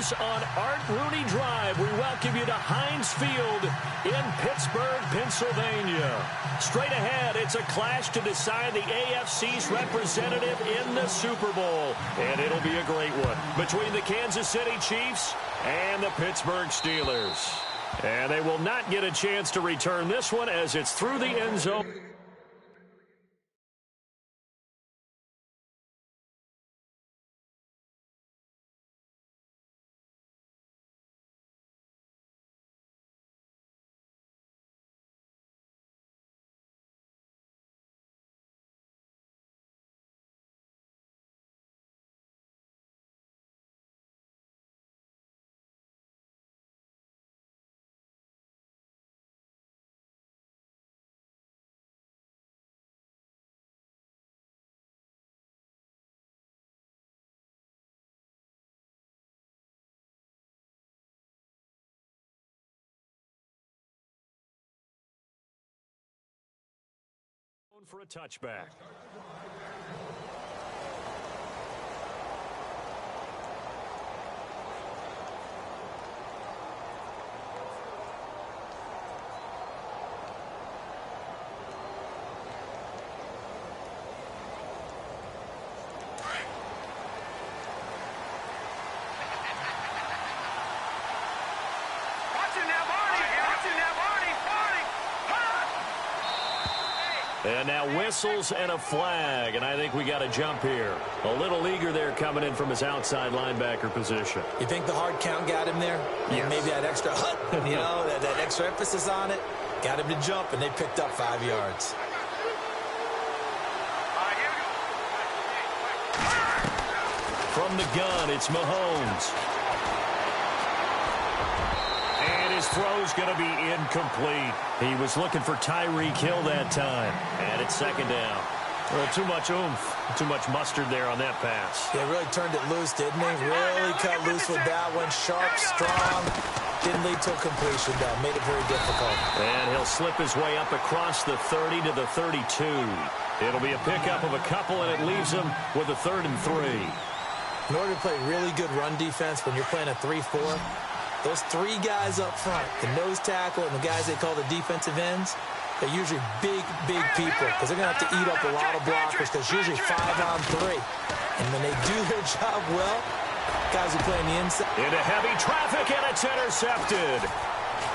Steelers on Art Rooney Drive. We welcome you to Heinz Field in Pittsburgh, Pennsylvania. Straight ahead, it's a clash to decide the AFC's representative in the Super Bowl. And it'll be a great one between the Kansas City Chiefs and the Pittsburgh Steelers. And they will not get a chance to return this one as it's through the end zone. For a touchback. And now whistles and a flag, and I think we got a jump here. A little eager there coming in from his outside linebacker position. You think the hard count got him there? Yes. Maybe that extra that extra emphasis on it got him to jump, and they picked up 5 yards. From the gun, it's Mahomes. His throw's going to be incomplete. He was looking for Tyreek Hill that time. And it's second down. Well, too much oomph, too much mustard there on that pass. Yeah, really turned it loose, didn't he? Really cut loose with that one. Sharp, strong. Didn't lead to a completion, though. Made it very difficult. And he'll slip his way up across the 30 to the 32. It'll be a pickup of a couple, and it leaves him with a 3rd and 3. In order to play really good run defense when you're playing a 3-4, those 3 guys up front, the nose tackle and the guys they call the defensive ends, they're usually big, big people because they're going to have to eat up a lot of blockers because usually 5 on 3. And when they do their job well, guys who play on the inside. Into heavy traffic, and it's intercepted.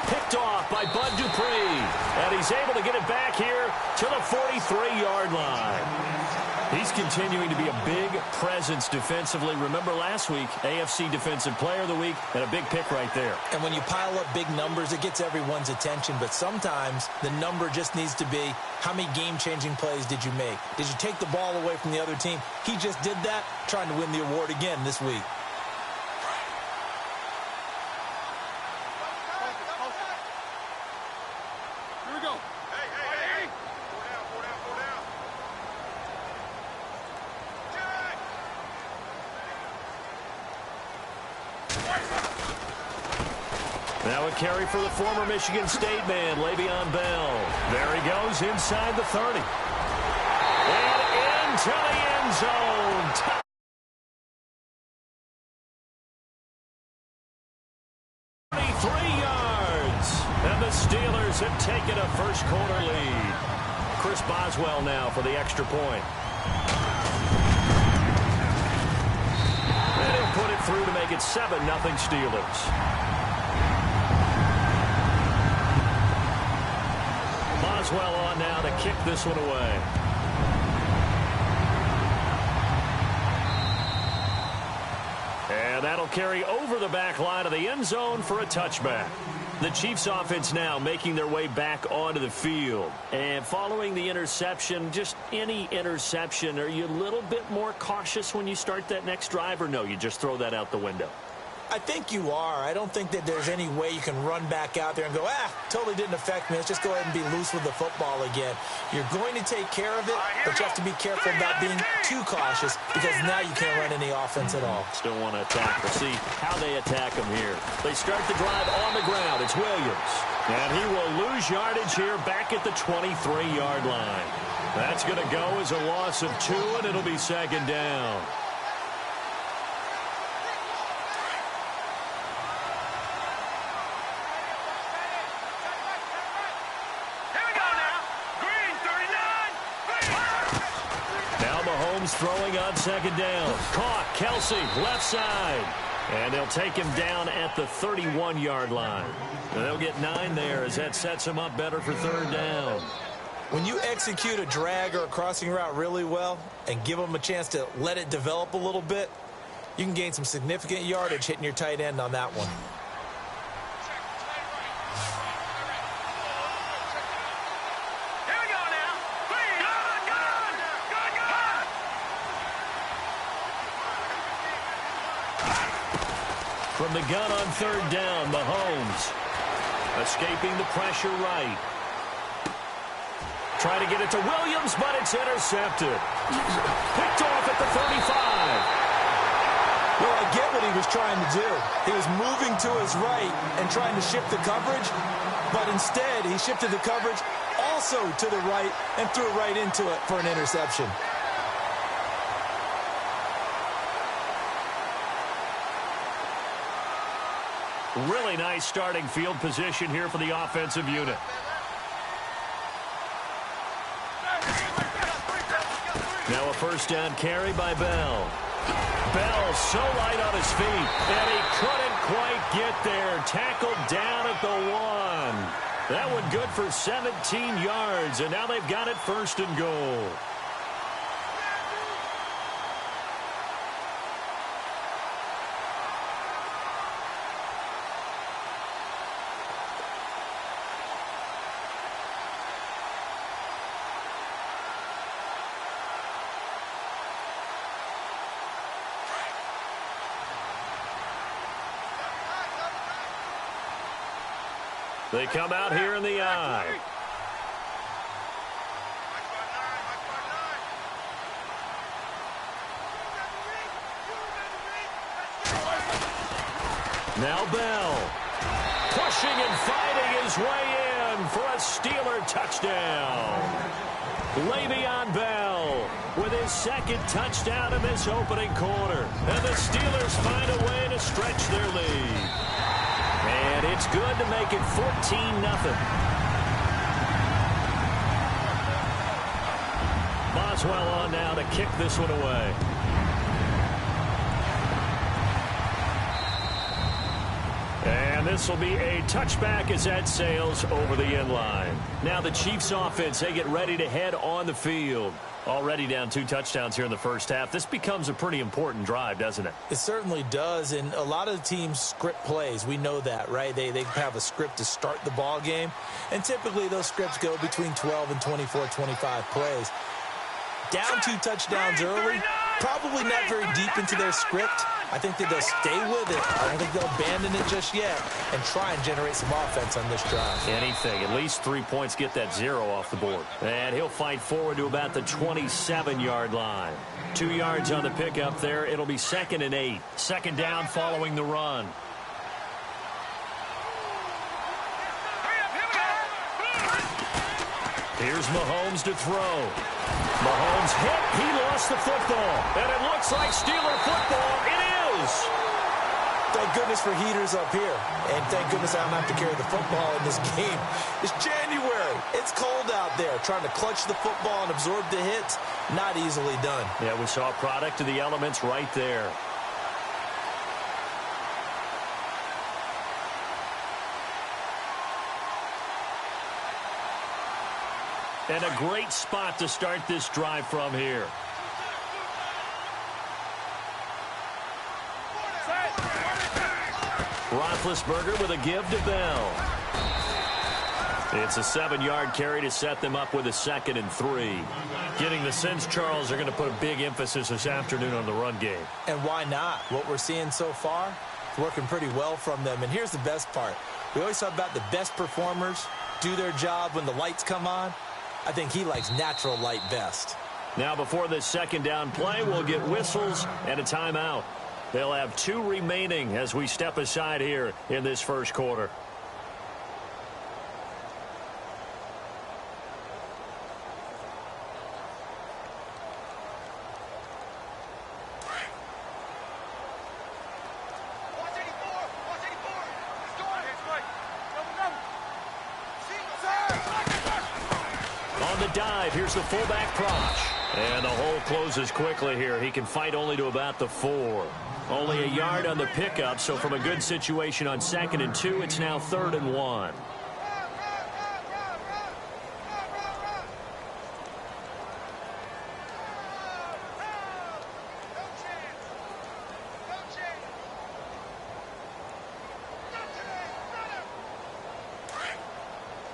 Picked off by Bud Dupree. And he's able to get it back here to the 43-yard line. He's continuing to be a big presence defensively. Remember last week, AFC Defensive Player of the Week, and a big pick right there. And when you pile up big numbers, it gets everyone's attention. But sometimes the number just needs to be, how many game-changing plays did you make? Did you take the ball away from the other team? He just did that, trying to win the award again this week. Now a carry for the former Michigan State man, Le'Veon Bell. There he goes inside the 30. And into the end zone. 23 yards. And the Steelers have taken a first-quarter lead. Chris Boswell now for the extra point. And he'll put it through to make it 7-0 Steelers. Boswell on now to kick this one away. And that'll carry over the back line of the end zone for a touchback. The Chiefs offense now making their way back onto the field. And following the interception, just any interception, are you a little bit more cautious when you start that next drive, or no, you just throw that out the window? I think you are. I don't think that there's any way you can run back out there and go, totally didn't affect me. Let's just go ahead and be loose with the football again. You're going to take care of it, but you have to be careful about being too cautious because now you can't run any offense at all. Still want to attack. We'll see how they attack them here. They start the drive on the ground. It's Williams. And he will lose yardage here back at the 23-yard line. That's going to go as a loss of 2, and it'll be second down. Mahomes throwing on second down. Caught. Kelsey, left side. And they'll take him down at the 31-yard line. And they'll get 9 there as that sets him up better for third down. When you execute a drag or a crossing route really well and give them a chance to let it develop a little bit, you can gain some significant yardage hitting your tight end on that one. From the gun on third down, Mahomes escaping the pressure right. Trying to get it to Williams, but it's intercepted. Picked off at the 35. Well, I get what he was trying to do. He was moving to his right and trying to shift the coverage, but instead he shifted the coverage also to the right and threw right into it for an interception. Really nice starting field position here for the offensive unit. Now a first down carry by Bell. Bell so light on his feet, and he couldn't quite get there. Tackled down at the 1. That one good for 17 yards, and now they've got it first and goal. They come out here in the eye. Now Bell. Pushing and fighting his way in for a Steeler touchdown. Le'Veon Bell with his second touchdown in this opening quarter. And the Steelers find a way to stretch their lead. And it's good to make it 14-0. Boswell on now to kick this one away. And this will be a touchback as that sails over the end line. Now the Chiefs offense, they get ready to head on the field. Already down 2 touchdowns here in the first half. This becomes a pretty important drive, doesn't it? It certainly does, and a lot of the teams script plays. We know that, right? They have a script to start the ball game, and typically those scripts go between 12 and 24, 25 plays. Down 2 touchdowns early, probably not very deep into their script. I think that they'll stay with it. I don't think they'll abandon it just yet and try and generate some offense on this drive. Anything. At least 3 points, get that 0 off the board. And he'll fight forward to about the 27-yard line. 2 yards on the pickup there. It'll be 2nd and 8. Second down following the run. Here's Mahomes to throw. Mahomes hit. He lost the football. And it looks like Steeler football. It is. Thank goodness for heaters up here. And thank goodness I don't have to carry the football in this game. It's January. It's cold out there. Trying to clutch the football and absorb the hits, not easily done. Yeah, we saw a product of the elements right there. And a great spot to start this drive from here. Roethlisberger with a give to Bell. It's a 7-yard carry to set them up with a 2nd and 3. Getting the sense Charles are going to put a big emphasis this afternoon on the run game. And why not? What we're seeing so far, working pretty well from them. And here's the best part. We always talk about the best performers do their job when the lights come on. I think he likes natural light best. Now before this second down play, we'll get whistles and a timeout. They'll have 2 remaining as we step aside here in this first quarter. On the dive, here's the fullback Prosh. And the hole closes quickly here. He can fight only to about the 4. Only a yard on the pickup, so from a good situation on 2nd and 2, it's now 3rd and 1.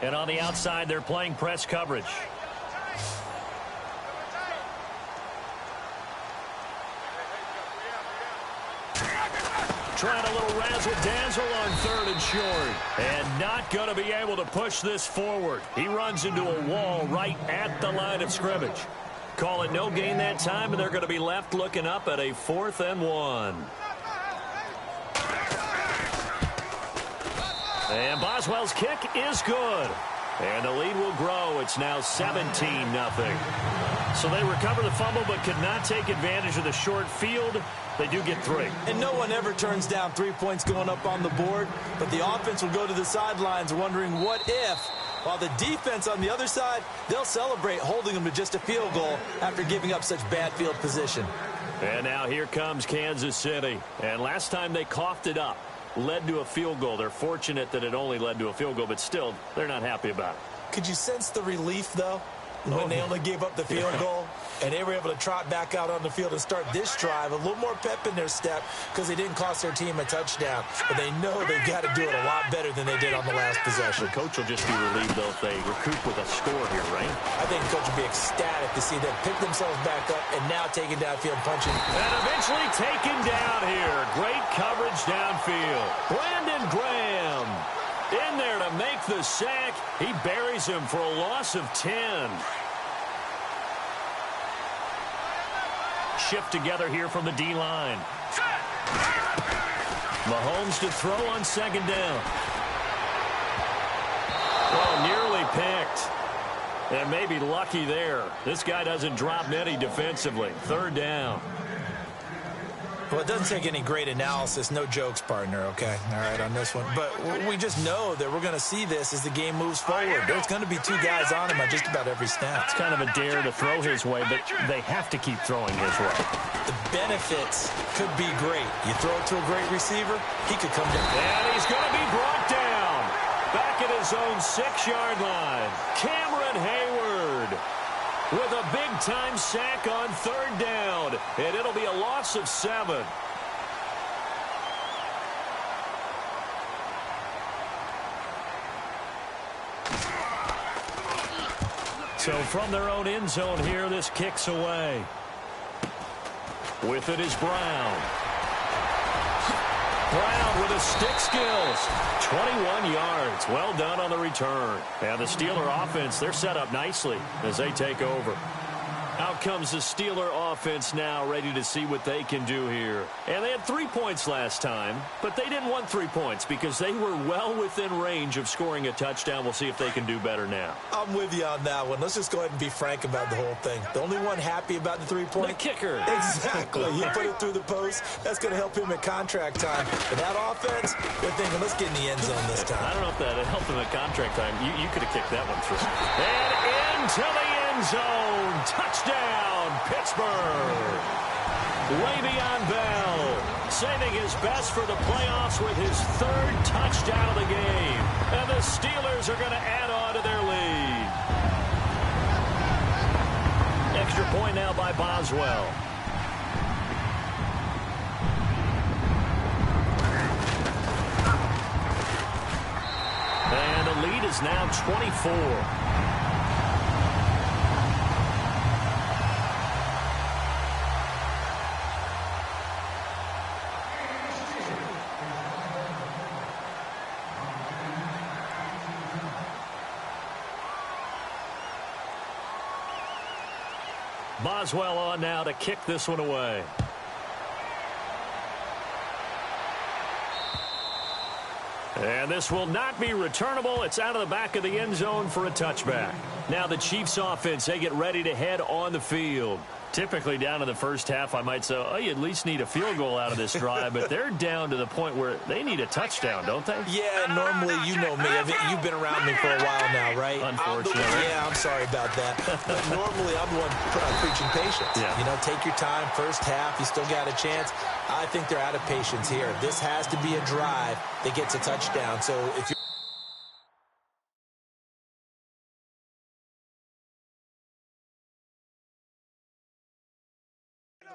And on the outside, they're playing press coverage. Trying a little razzle-dazzle on 3rd and short. And not going to be able to push this forward. He runs into a wall right at the line of scrimmage. Call it no gain that time, and they're going to be left looking up at a 4th and 1. And Boswell's kick is good. And the lead will grow. It's now 17-0. So they recover the fumble but could not take advantage of the short field. They do get 3. And no one ever turns down 3 points going up on the board, but the offense will go to the sidelines wondering what if, while the defense on the other side, they'll celebrate holding them to just a field goal after giving up such bad field position. And now here comes Kansas City. And last time they coughed it up, led to a field goal. They're fortunate that it only led to a field goal, but still, they're not happy about it. Could you sense the relief, though, when they only gave up the field goal and they were able to trot back out on the field and start this drive? A little more pep in their step because they didn't cost their team a touchdown, but they know they've got to do it a lot better than they did on the last possession. The coach will just be relieved, though, if they recoup with a score here, right? I think the coach will be ecstatic to see them pick themselves back up and now taking downfield punching. And eventually taken down here. Great coverage downfield. Brandon Graham in there to make the sack. He buries him for a loss of 10. Shift together here from the D-line. Mahomes to throw on 2nd down. Oh, nearly picked. And maybe lucky there. This guy doesn't drop many defensively. 3rd down. Well, it doesn't take any great analysis. No jokes, partner, okay? All right, on this one. But we just know that we're going to see this as the game moves forward. There's going to be 2 guys on him on just about every snap. It's kind of a dare to throw his way, but they have to keep throwing his way. The benefits could be great. You throw it to a great receiver, he could come down. And he's going to be brought down. Back at his own 6-yard line. Cameron Hayward with a big-time sack on 3rd down. And it'll be a loss of 7. So from their own end zone here, this kicks away. With it is Brown. Brown with his stick skills. 21 yards. Well done on the return. And the Steeler offense, they're set up nicely as they take over. Out comes the Steeler offense now, ready to see what they can do here. And they had 3 points last time, but they didn't want 3 points because they were well within range of scoring a touchdown. We'll see if they can do better now. I'm with you on that one. Let's just go ahead and be frank about the whole thing. The only one happy about the 3-point? The kicker. Exactly. He put it through the post. That's going to help him at contract time. But that offense, they're thinking, let's get in the end zone this time. I don't know if that helped him at contract time. You could have kicked that one through. And into the end zone. Touchdown, Pittsburgh. Le'Veon Bell saving his best for the playoffs with his 3rd touchdown of the game. And the Steelers are going to add on to their lead. Extra point now by Boswell. And the lead is now 24. Boswell on now to kick this one away. And this will not be returnable. It's out of the back of the end zone for a touchback. Now the Chiefs offense, they get ready to head on the field. Typically down in the first half, I might say, oh, you at least need a field goal out of this drive, but they're down to the point where they need a touchdown, don't they? Yeah, normally, you know me. You've been around me for a while now, right? Unfortunately. I'm sorry about that. But normally, I'm the one preaching patience. Yeah. You know, take your time. First half, you still got a chance. I think they're out of patience here. This has to be a drive that gets a touchdown. So if you're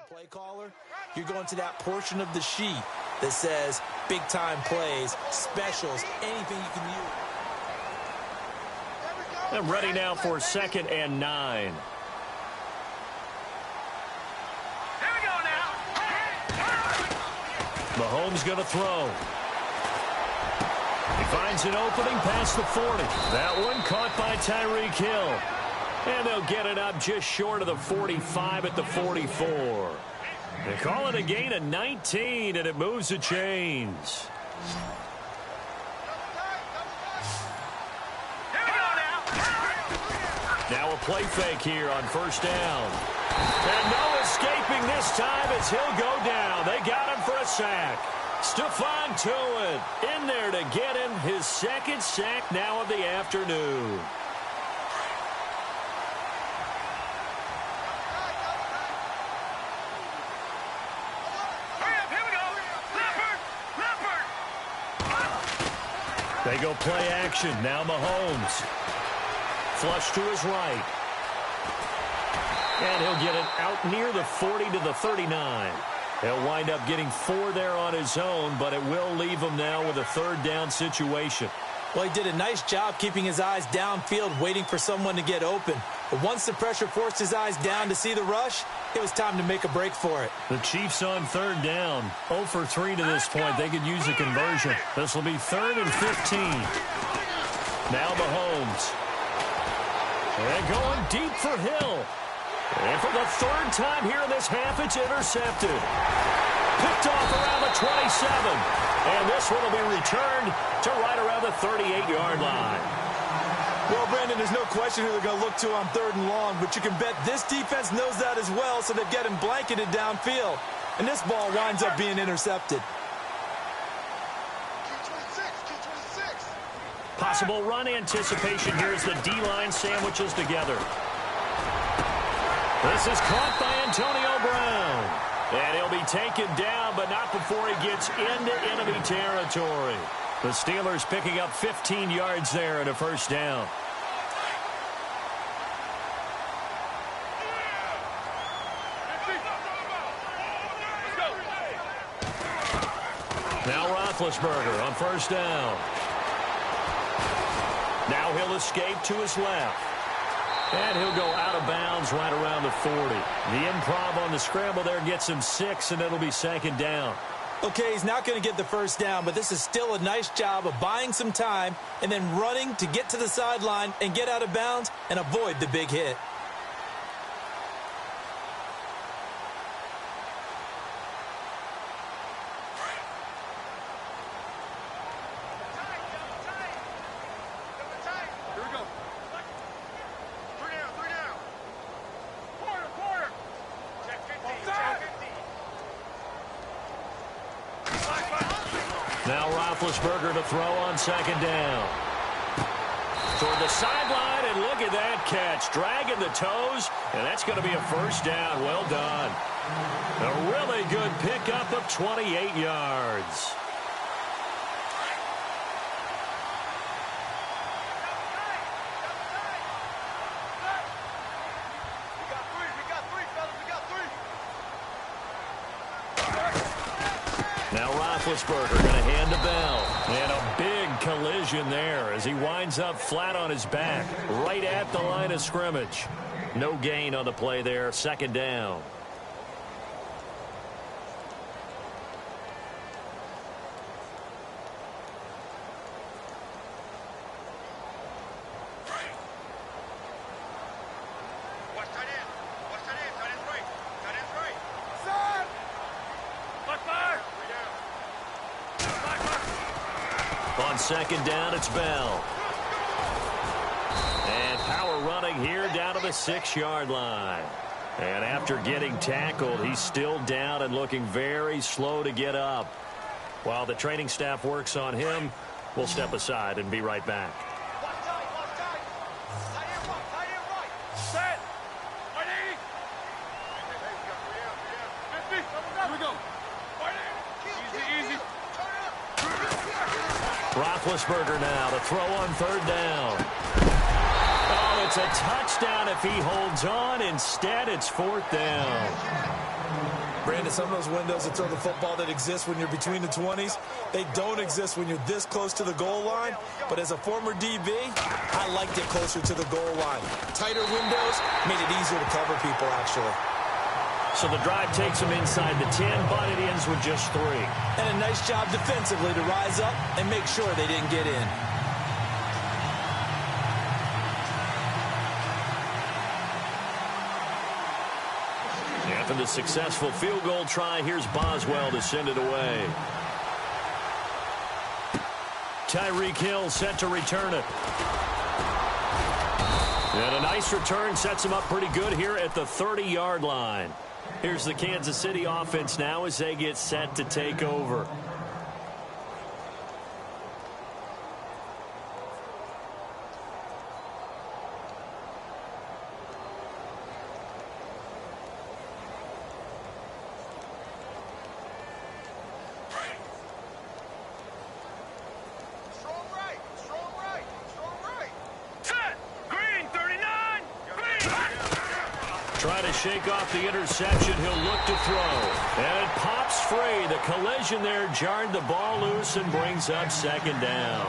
play caller, you're going to that portion of the sheet that says big time plays, specials, anything you can use. I'm ready now for 2nd and 9. Here we go now. Mahomes going to throw. He finds an opening past the 40. That one caught by Tyreek Hill. And they'll get it up just short of the 45 at the 44. They call it a gain of 19, and it moves the chains. Here we go now. Now a play fake here on 1st down. And no escaping this time as he'll go down. They got him for a sack. Stephon Tuitt in there to get him his 2nd sack now of the afternoon. They go play action. Now Mahomes. Flush to his right. And he'll get it out near the 40 to the 39. He'll wind up getting 4 there on his own, but it will leave him now with a 3rd down situation. Well, he did a nice job keeping his eyes downfield, waiting for someone to get open. But once the pressure forced his eyes down to see the rush, it was time to make a break for it. The Chiefs on 3rd down. 0 for 3 to this point. They could use a conversion. This will be 3rd and 15. Now Mahomes. And going deep for Hill. And for the 3rd time here in this half, it's intercepted. Picked off around the 27. And this one will be returned to right around the 38-yard line. Well, Brandon, there's no question who they're going to look to on 3rd and long, but you can bet this defense knows that as well, so they've got him blanketed downfield. And this ball winds up being intercepted. Possible run anticipation here as the D-line sandwiches together. This is caught by Antonio Brown. And he'll be taken down, but not before he gets into enemy territory. The Steelers picking up 15 yards there and a 1st down. Now Roethlisberger on 1st down. Now he'll escape to his left. And he'll go out of bounds right around the 40. The improv on the scramble there gets him 6, and it'll be 2nd down. Okay, he's not going to get the 1st down, but this is still a nice job of buying some time and then running to get to the sideline and get out of bounds and avoid the big hit. Now Roethlisberger to throw on 2nd down. Toward the sideline, and look at that catch. Dragging the toes, and that's going to be a 1st down. Well done. A really good pickup of 28 yards. Now Roethlisberger going to hand to Bell. And a big collision there as he winds up flat on his back, right at the line of scrimmage. No gain on the play there, 2nd down. On 2nd down, it's Bell. And power running here down to the 6-yard line. And after getting tackled, he's still down and looking very slow to get up. While the training staff works on him, we'll step aside and be right back. Set. Ready. Here we go. Easy. Roethlisberger now to throw on third down. Oh, it's a touchdown if he holds on. Instead, it's fourth down. Brandon, some of those windows to throw the football that exist when you're between the 20s, they don't exist when you're this close to the goal line. But as a former DB, I liked it closer to the goal line. Tighter windows made it easier to cover people, actually. So the drive takes him inside the 10, but it ends with just 3. And a nice job defensively to rise up and make sure they didn't get in. After the successful field goal try, here's Boswell to send it away. Tyreek Hill set to return it. And a nice return sets him up pretty good here at the 30-yard line. Here's the Kansas City offense now as they get set to take over. Try to shake off the interception. He'll look to throw. And it pops free. The collision there jarred the ball loose and brings up second down.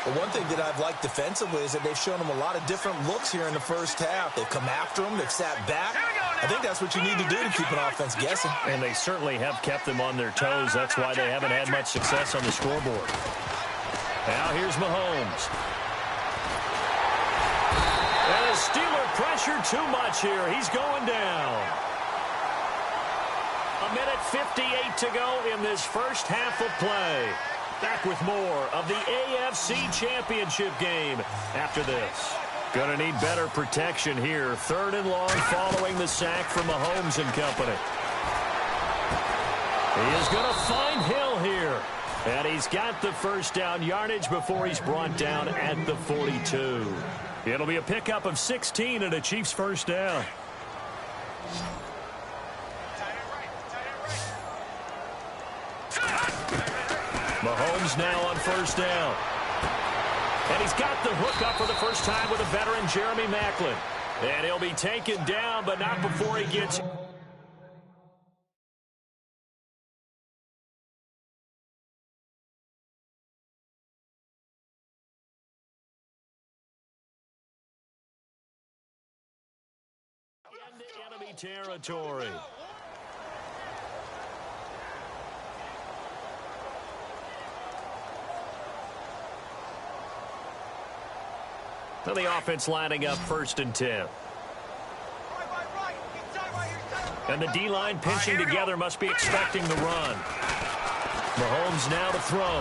Well, one thing that I've liked defensively is that they've shown them a lot of different looks here in the first half. They've come after them. They've sat back. I think that's what you need to do to keep an offense guessing. And they certainly have kept them on their toes. That's why they haven't had much success on the scoreboard. Now here's Mahomes. And the Steeler pressure too much here. He's going down. A minute 58 to go in this first half of play. Back with more of the AFC Championship game after this. Gonna need better protection here. Third and long following the sack from Mahomes and company. He is gonna find Hill here. And he's got the first down yardage before he's brought down at the 42. It'll be a pickup of 16 and a Chiefs first down. Mahomes now on first down. And he's got the hook up for the first time with a veteran, Jeremy Maclin. And he'll be taken down, but not before he gets... into enemy territory. Now the offense lining up first and 10. And the D-line pinching together must be expecting the run. Mahomes now to throw.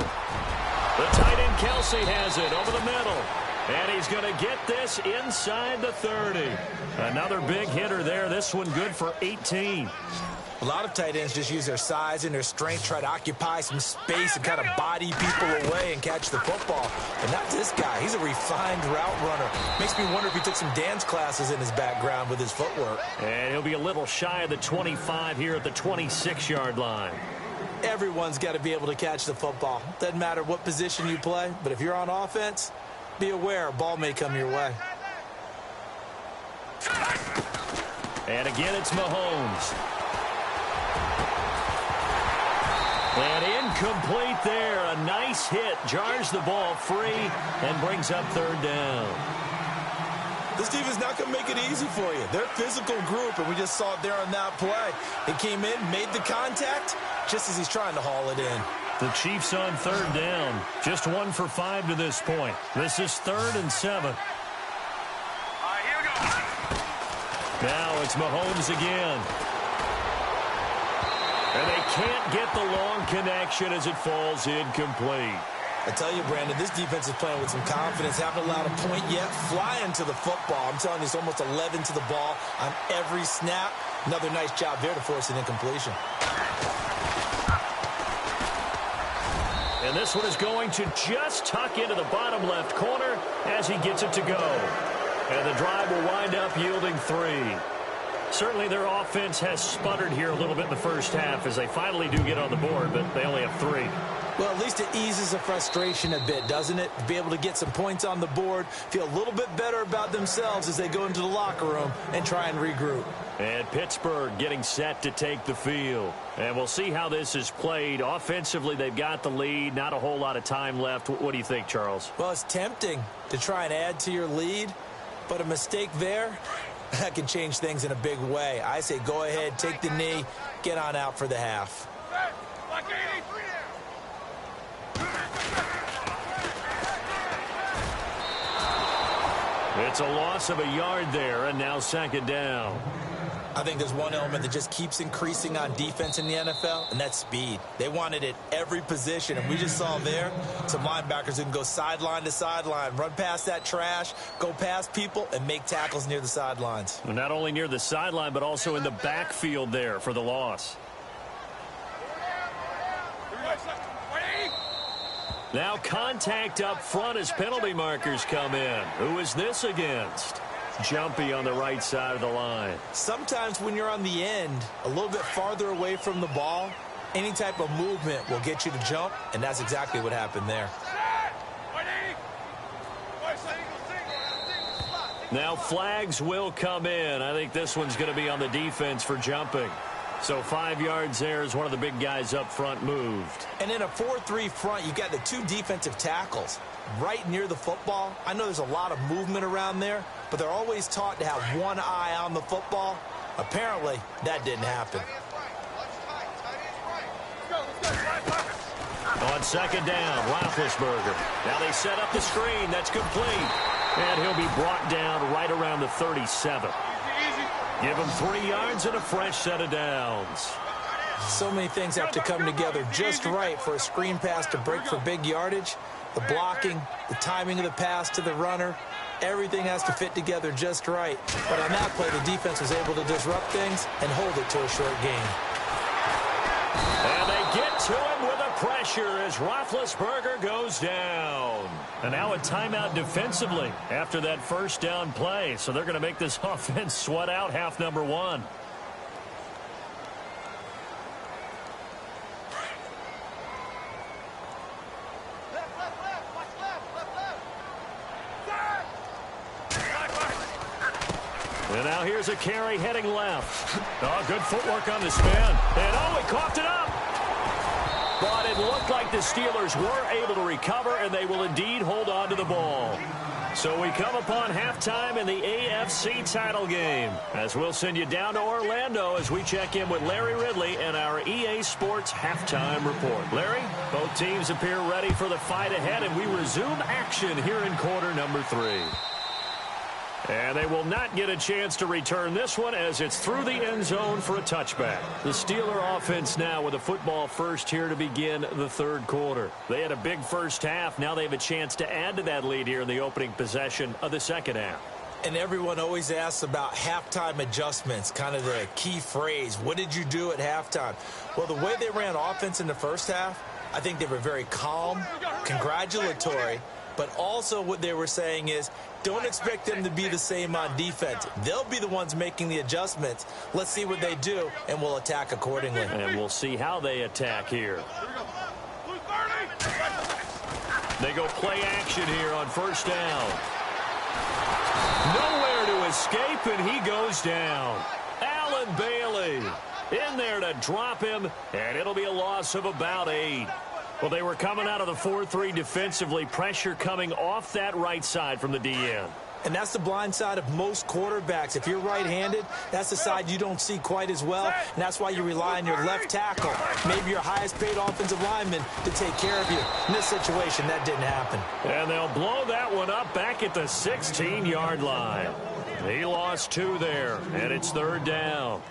The tight end Kelsey has it over the middle. And he's going to get this inside the 30. Another big hitter there. This one good for 18. A lot of tight ends just use their size and their strength, try to occupy some space and kind of body people away and catch the football. But not this guy. He's a refined route runner. Makes me wonder if he took some dance classes in his background with his footwork. And he'll be a little shy of the 25 here at the 26-yard line. Everyone's got to be able to catch the football. Doesn't matter what position you play, but if you're on offense, be aware a ball may come your way. And again, it's Mahomes. And incomplete there. A nice hit. Jars the ball free and brings up third down. This team is not going to make it easy for you. They're a physical group, and we just saw it there on that play. He came in, made the contact, just as he's trying to haul it in. The Chiefs on third down. Just 1 for 5 to this point. This is 3rd and 7. All right, here we go. Now it's Mahomes again. And they can't get the long connection as it falls incomplete. I tell you, Brandon, this defense is playing with some confidence. Haven't allowed a point yet. Flying to the football. I'm telling you, it's almost 11 to the ball on every snap. Another nice job there to force an incompletion. And this one is going to just tuck into the bottom left corner as he gets it to go. And the drive will wind up yielding 3. Certainly their offense has sputtered here a little bit in the first half as they finally do get on the board, but they only have 3. Well, at least it eases the frustration a bit, doesn't it? To be able to get some points on the board, feel a little bit better about themselves as they go into the locker room and try and regroup. And Pittsburgh getting set to take the field. And we'll see how this is played. Offensively, they've got the lead. Not a whole lot of time left. What do you think, Charles? Well, it's tempting to try and add to your lead, but a mistake there, that can change things in a big way. I say go ahead, take the knee, get on out for the half. It's a loss of a yard there, and now 2nd down. I think there's one element that just keeps increasing on defense in the NFL, and that's speed. They want it at every position, and we just saw there some linebackers who can go sideline to sideline, run past that trash, go past people, and make tackles near the sidelines. Not only near the sideline, but also in the backfield there for the loss. Now contact up front as penalty markers come in. Who is this against? Jumpy on the right side of the line. Sometimes when you're on the end, a little bit farther away from the ball, any type of movement will get you to jump, and that's exactly what happened there. Now flags will come in. I think this one's going to be on the defense for jumping. So 5 yards there as one of the big guys up front moved. And in a 4-3 front, you got the 2 defensive tackles right near the football. I know there's a lot of movement around there, but they're always taught to have one eye on the football. Apparently, that didn't happen. On 2nd down, Roethlisberger. Now they set up the screen. That's complete. And he'll be brought down right around the 37. Give him 3 yards and a fresh set of downs. So many things have to come together just right for a screen pass to break for big yardage. The blocking, the timing of the pass to the runner, everything has to fit together just right. But on that play, the defense was able to disrupt things and hold it to a short gain. And they get to him with a pressure as Roethlisberger goes down. And now a timeout defensively after that first down play. So they're going to make this offense sweat out half number 1. And now here's a carry heading left. Oh, good footwork on the spin. And oh, he coughed it up. But it looked like the Steelers were able to recover, and they will indeed hold on to the ball. So we come upon halftime in the AFC title game, as we'll send you down to Orlando as we check in with Larry Ridley and our EA Sports halftime report. Larry, both teams appear ready for the fight ahead, and we resume action here in quarter number 3. And they will not get a chance to return this one as it's through the end zone for a touchback. The Steeler offense now with a football first here to begin the 3rd quarter. They had a big first half. Now they have a chance to add to that lead here in the opening possession of the 2nd half. And everyone always asks about halftime adjustments, kind of the key phrase. What did you do at halftime? Well, the way they ran offense in the first half, I think they were very calm, congratulatory, but also what they were saying is, don't expect them to be the same on defense. They'll be the ones making the adjustments. Let's see what they do, and we'll attack accordingly. And we'll see how they attack here. They go play action here on first down. Nowhere to escape, and he goes down. Allen Bailey in there to drop him, and it'll be a loss of about 8. Well, they were coming out of the 4-3 defensively. Pressure coming off that right side from the DN. And that's the blind side of most quarterbacks. If you're right-handed, that's the side you don't see quite as well, and that's why you rely on your left tackle, maybe your highest-paid offensive lineman, to take care of you. In this situation, that didn't happen. And they'll blow that one up back at the 16-yard line. He lost 2 there, and it's 3rd down.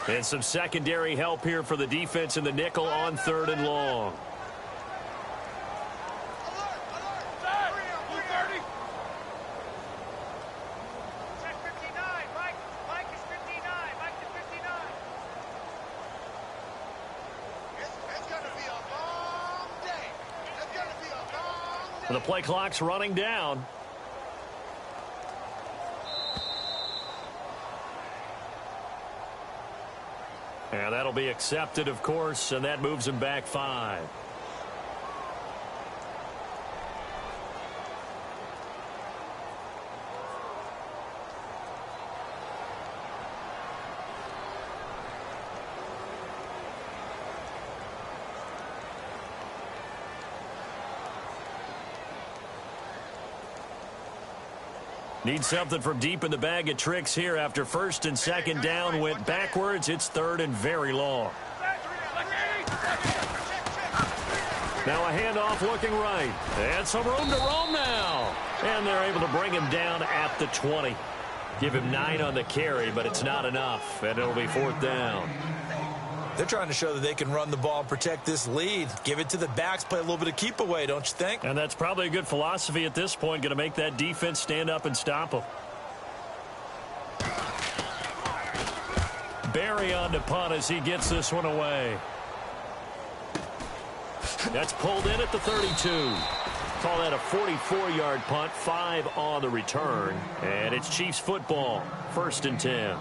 And some secondary help here for the defense in the nickel on 3rd and long. The play clock's running down. And that'll be accepted, of course, and that moves him back 5. Need something from deep in the bag of tricks here after 1st and 2nd down went backwards. It's 3rd and very long. Now a handoff looking right. And some room to roam now. And they're able to bring him down at the 20. Give him 9 on the carry, but it's not enough. And it'll be 4th down. They're trying to show that they can run the ball and protect this lead. Give it to the backs, play a little bit of keep away, don't you think? And that's probably a good philosophy at this point, going to make that defense stand up and stop them. Barry on to punt as he gets this one away. That's pulled in at the 32. Call that a 44-yard punt, 5 on the return. And it's Chiefs football, 1st and 10.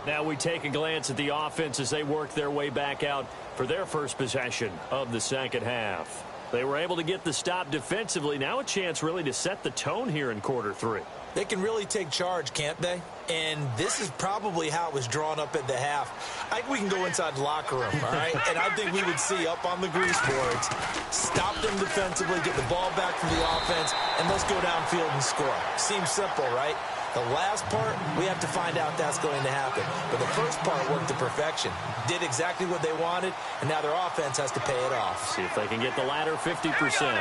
Now we take a glance at the offense as they work their way back out for their first possession of the 2nd half. They were able to get the stop defensively. Now a chance really to set the tone here in quarter 3. They can really take charge, can't they? And this is probably how it was drawn up at the half. I think we can go inside the locker room, all right? And I think we would see up on the grease boards, stop them defensively, get the ball back from the offense, and let's go downfield and score. Seems simple, right? The last part, we have to find out that's going to happen. But the first part worked to perfection. Did exactly what they wanted, and now their offense has to pay it off. See if they can get the latter 50%.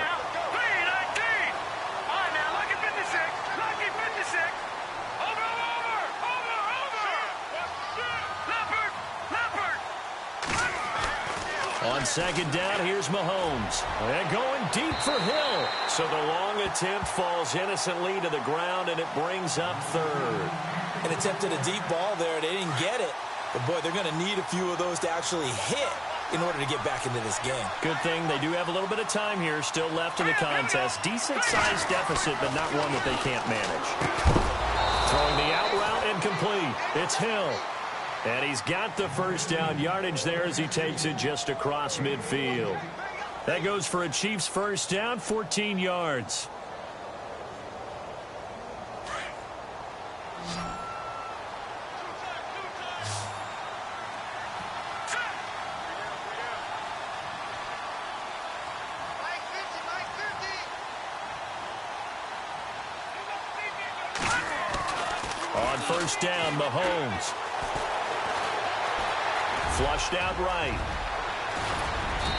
On 2nd down, here's Mahomes. And going deep for Hill. So the long attempt falls innocently to the ground, and it brings up 3rd. And attempted a deep ball there. They didn't get it. But, boy, they're going to need a few of those to actually hit in order to get back into this game. Good thing they do have a little bit of time here still left in the contest. Decent-sized deficit, but not one that they can't manage. Throwing the out route incomplete. It's Hill. And he's got the 1st down yardage there as he takes it just across midfield. That goes for a Chiefs 1st down, 14 yards. On 1st down, Mahomes. Flushed out right.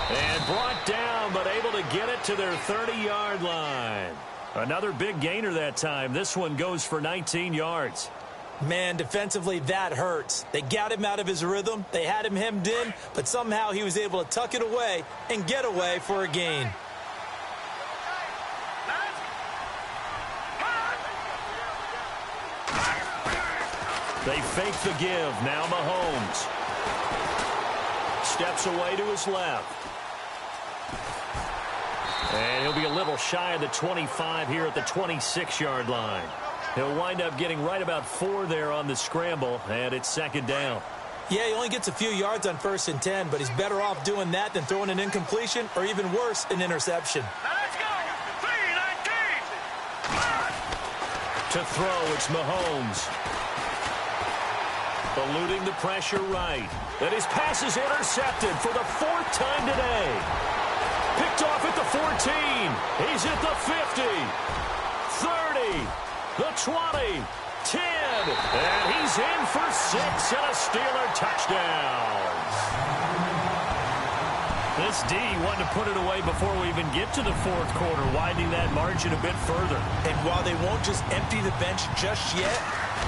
And brought down, but able to get it to their 30-yard line. Another big gainer that time. This one goes for 19 yards. Man, defensively, that hurts. They got him out of his rhythm. They had him hemmed in, but somehow he was able to tuck it away and get away for a gain. They fake the give. Now Mahomes. Steps away to his left. And he'll be a little shy of the 25 here at the 26-yard line. He'll wind up getting right about 4 there on the scramble, and it's 2nd down. Yeah, he only gets a few yards on 1st and 10, but he's better off doing that than throwing an incompletion or even worse, an interception. Let's go! 3-19! To throw, it's Mahomes. Eluding the pressure right. And his pass is intercepted for the 4th time today. Picked off at the 14. He's at the 50. 30. The 20. 10. And he's in for 6 and a Steeler touchdown. This D wanted to put it away before we even get to the fourth quarter, widening that margin a bit further. And while they won't just empty the bench just yet,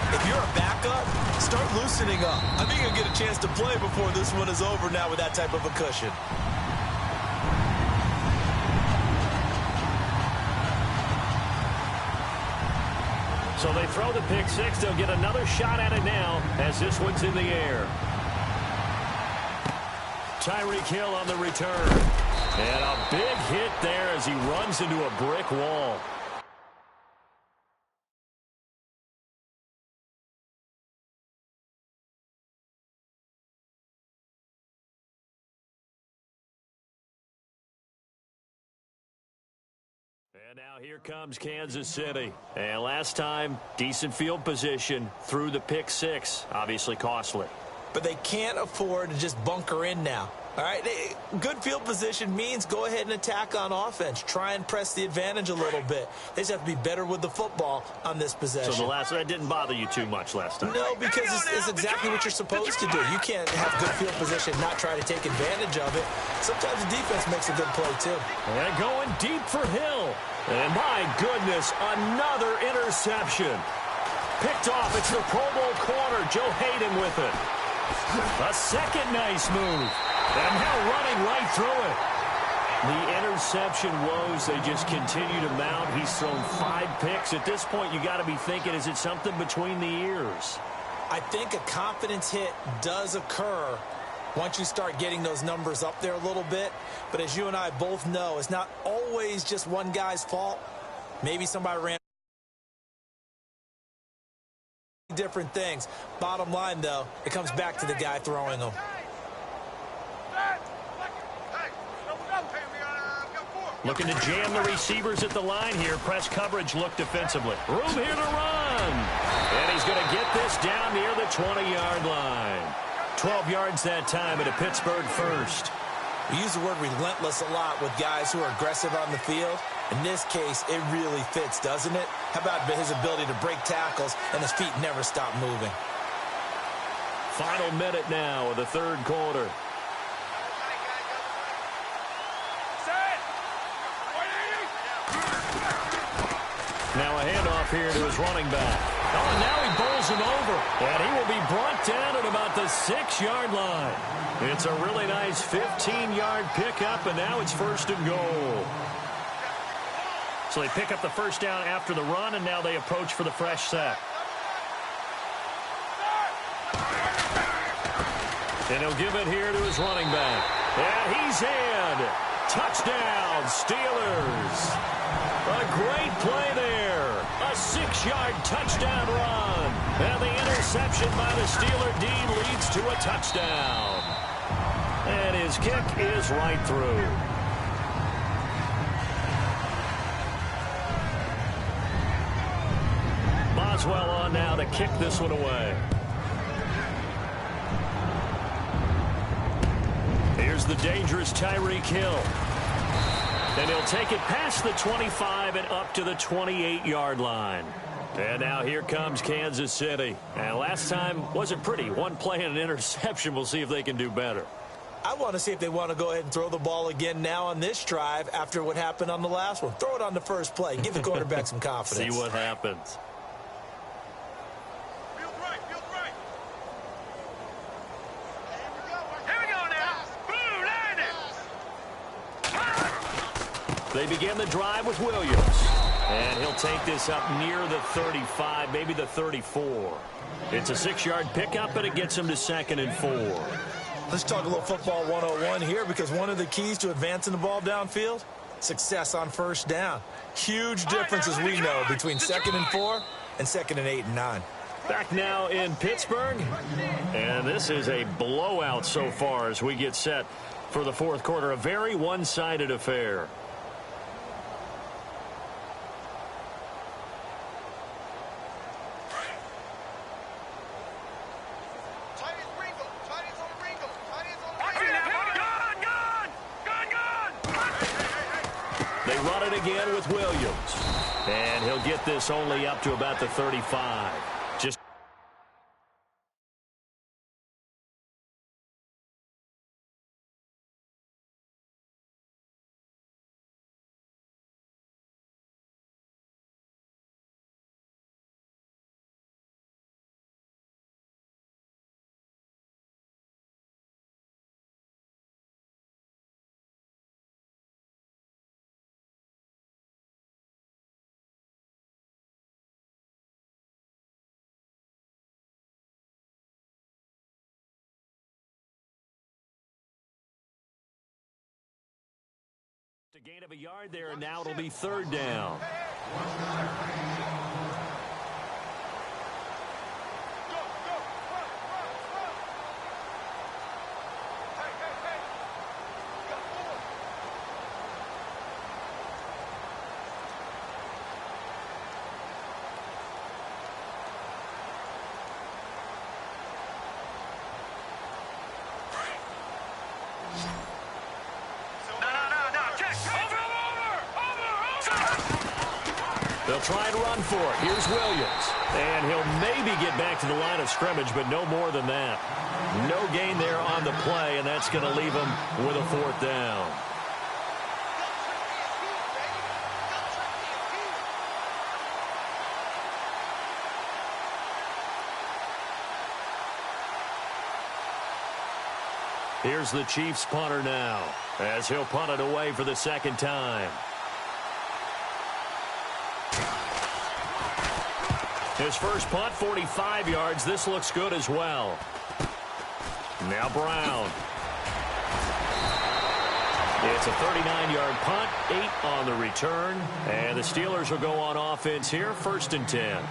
if you're a backup, start loosening up. I think you'll get a chance to play before this one is over now with that type of a cushion. So they throw the pick six. They'll get another shot at it now as this one's in the air. Tyreek Hill on the return. And a big hit there as he runs into a brick wall. And now here comes Kansas City. And last time, decent field position through the pick six. Obviously costly. But they can't afford to just bunker in now. All right, good field position means go ahead and attack on offense. Try and press the advantage a little bit. They just have to be better with the football on this possession. So that didn't bother you too much last time? No, because it's exactly what you're supposed to do. You can't have good field position, not try to take advantage of it. Sometimes the defense makes a good play, too. And going deep for Hill. And my goodness, another interception. Picked off. It's the Pro Bowl corner, Joe Hayden with it. A second nice move. And now running right through it. The interception woes, they just continue to mount. He's thrown 5 picks. At this point, you got to be thinking, is it something between the ears? I think a confidence hit does occur once you start getting those numbers up there a little bit. But as you and I both know, it's not always just one guy's fault. Maybe somebody ran different things. Bottom line, though, it comes back to the guy throwing them. Looking to jam the receivers at the line here. Press coverage look defensively. Room here to run. And he's going to get this down near the 20-yard line. 12 yards that time at a Pittsburgh first. We use the word relentless a lot with guys who are aggressive on the field. In this case, it really fits, doesn't it? How about his ability to break tackles and his feet never stop moving? Final minute now of the third quarter. Now a handoff here to his running back. Oh, and now he bowls him over. And he will be brought down at about the 6-yard line. It's a really nice 15-yard pickup, and now it's first and goal. So they pick up the first down after the run, and now they approach for the fresh set. And he'll give it here to his running back. And he's in. Touchdown, Steelers. A great play there. A 6-yard touchdown run. And the interception by the Steeler D leads to a touchdown. And his kick is right through. Boswell on now to kick this one away. Here's the dangerous Tyreek Hill. And he'll take it past the 25 and up to the 28-yard line. And now here comes Kansas City. And last time wasn't pretty. One play and an interception. We'll see if they can do better. I want to see if they want to go ahead and throw the ball again now on this drive after what happened on the last one. Throw it on the first play. Give the quarterback some confidence. See what happens. They begin the drive with Williams. And he'll take this up near the 35, maybe the 34. It's a 6-yard pickup, but it gets him to 2nd and 4. Let's talk a little football 101 here, because one of the keys to advancing the ball downfield, success on first down. Huge difference, as we know, between 2nd and 4 and 2nd and 8 and 9. Back now in Pittsburgh. And this is a blowout so far as we get set for the fourth quarter. A very one-sided affair. They run it again with Williams. And he'll get this only up to about the 35. A gain of a yard there, and now it'll be third down. They'll try and run for it. Here's Williams. And he'll maybe get back to the line of scrimmage, but no more than that. No gain there on the play, and that's going to leave him with a fourth down. Here's the Chiefs punter now, as he'll punt it away for the second time. His first punt, 45 yards. This looks good as well. Now Brown. It's a 39-yard punt, 8 on the return. And the Steelers will go on offense here, 1st and 10.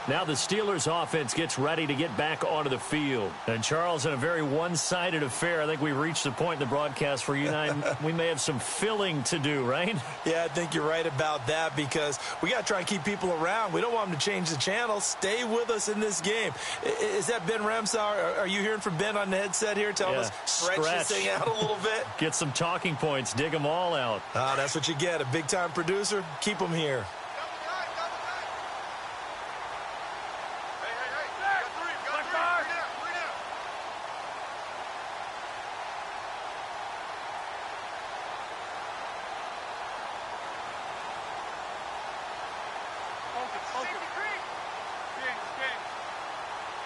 Now the Steelers offense gets ready to get back onto the field. And Charles, in a very one-sided affair, I think we've reached the point in the broadcast where you and I, we may have some filling to do, right? Yeah, I think you're right about that because we got to try and keep people around. We don't want them to change the channel. Stay with us in this game. Is that Ben Ramsauer? Are you hearing from Ben on the headset here telling us stretch this thing out a little bit? Get some talking points. Dig them all out. That's what you get. A big-time producer. Keep them here.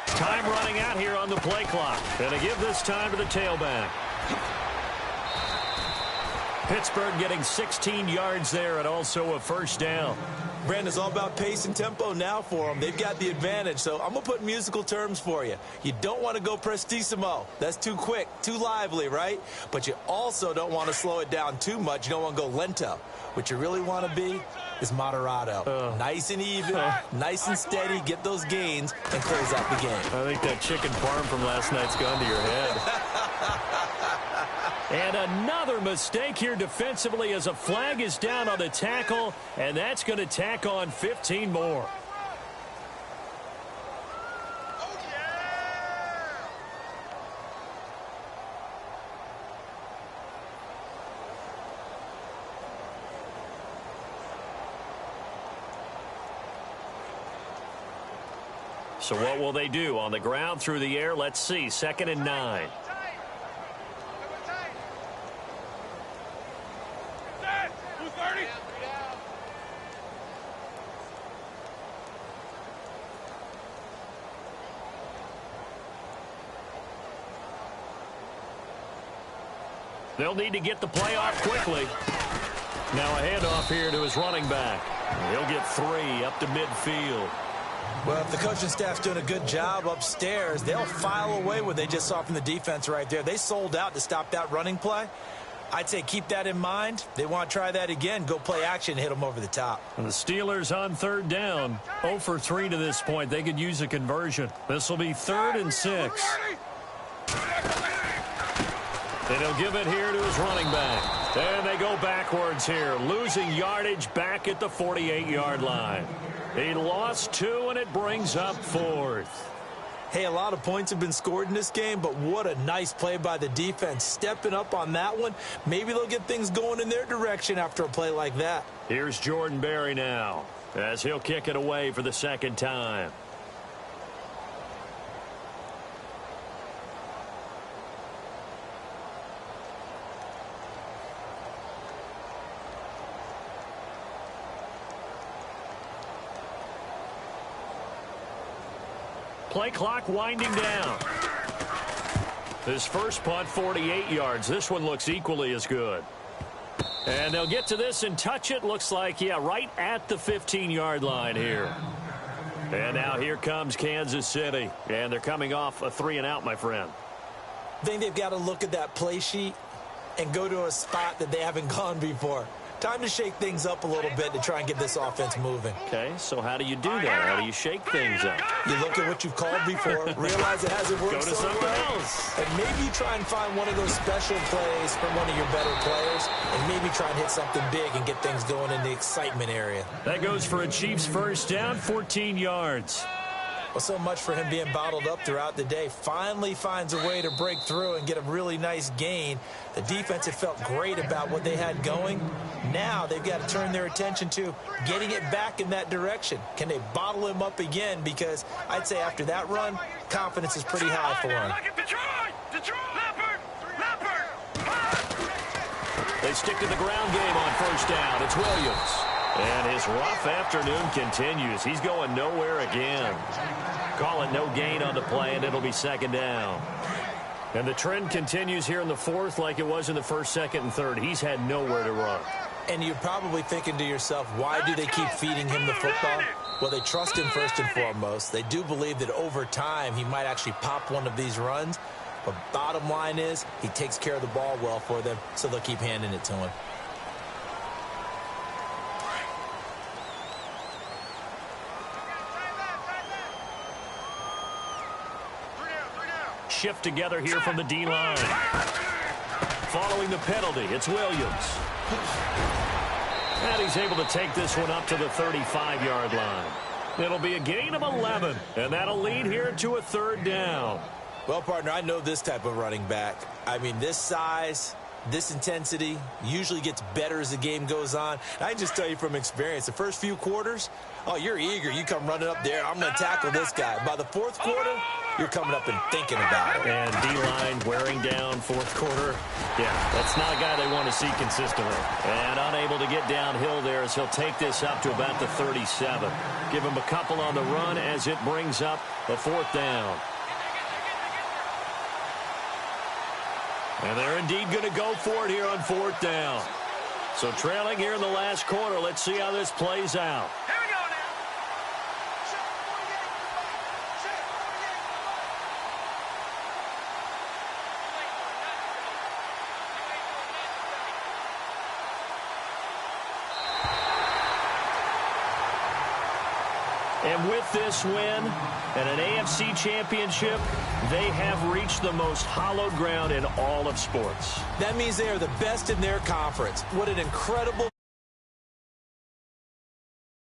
Time running out here on the play clock. And to give this time to the tailback. Pittsburgh getting 16 yards there and also a first down. Brandon, it's all about pace and tempo now for them. They've got the advantage, so I'm going to put musical terms for you. You don't want to go prestissimo. That's too quick, too lively, right? But you also don't want to slow it down too much. You don't want to go lento. What you really want to be is moderato. Nice and even, nice and steady, get those gains, and close out the game. I think that chicken parm from last night's gone to your head. And another mistake here defensively as a flag is down on the tackle, and that's going to tack on 15 more. So what will they do? On the ground, through the air, let's see. 2nd and 9. They'll need to get the play off quickly. Now a handoff here to his running back. He'll get 3 up to midfield. Well, if the coaching staff's doing a good job upstairs, they'll file away what they just saw from the defense right there. They sold out to stop that running play. I'd say keep that in mind. They want to try that again. Go play action, hit them over the top. And the Steelers on 3rd down. 0 for 3 to this point. They could use a conversion. This will be 3rd and 6. And he'll give it here to his running back. And they go backwards here, losing yardage back at the 48-yard line. He lost 2, and it brings up 4th. Hey, a lot of points have been scored in this game, but what a nice play by the defense. Stepping up on that one. Maybe they'll get things going in their direction after a play like that. Here's Jordan Berry now, as he'll kick it away for the 2nd time. Play clock winding down. His first punt, 48 yards. This one looks equally as good. And they'll get to this and touch it. Looks like, yeah, right at the 15-yard line here. And now here comes Kansas City. And they're coming off a 3-and-out, my friend. I think they've got to look at that play sheet and go to a spot that they haven't gone before. Time to shake things up a little bit to try and get this offense moving. Okay, so how do you do that? How do you shake things up? You look at what you've called before, realize it hasn't worked Go to something else. and maybe you try and find one of those special plays from one of your better players, and maybe try and hit something big and get things going in the excitement area. That goes for a Chiefs first down, 14 yards. Well, so much for him being bottled up throughout the day. Finally finds a way to break through and get a really nice gain. The defense had felt great about what they had going. Now they've got to turn their attention to getting it back in that direction. Can they bottle him up again? Because I'd say after that run, confidence is pretty high for him. They stick to the ground game on first down. It's Williams. And his rough afternoon continues. He's going nowhere again. Call it no gain on the play, and it'll be second down. And the trend continues here in the fourth like it was in the first, second, and third. He's had nowhere to run. And you're probably thinking to yourself, why do they keep feeding him the football? Well, they trust him first and foremost. They do believe that over time he might actually pop one of these runs. But bottom line is he takes care of the ball well for them, so they'll keep handing it to him. Shift together here from the D-line. Following the penalty, it's Williams. And he's able to take this one up to the 35-yard line. It'll be a gain of 11, and that'll lead here to a third down. Well, partner, I know this type of running back. I mean, this size, this intensity usually gets better as the game goes on. And I can just tell you from experience, the first few quarters, oh, you're eager. You come running up there, I'm going to tackle this guy. By the fourth quarter, you're coming up and thinking about it. And D-line wearing down fourth quarter. Yeah, that's not a guy they want to see consistently. And unable to get downhill there as he'll take this up to about the 37. Give him a couple on the run as it brings up a fourth down. And they're indeed going to go for it here on fourth down. So trailing here in the last quarter. Let's see how this plays out. Here we go now. And with this win and an AFC championship, they have reached the most hallowed ground in all of sports. That means they are the best in their conference. What an incredible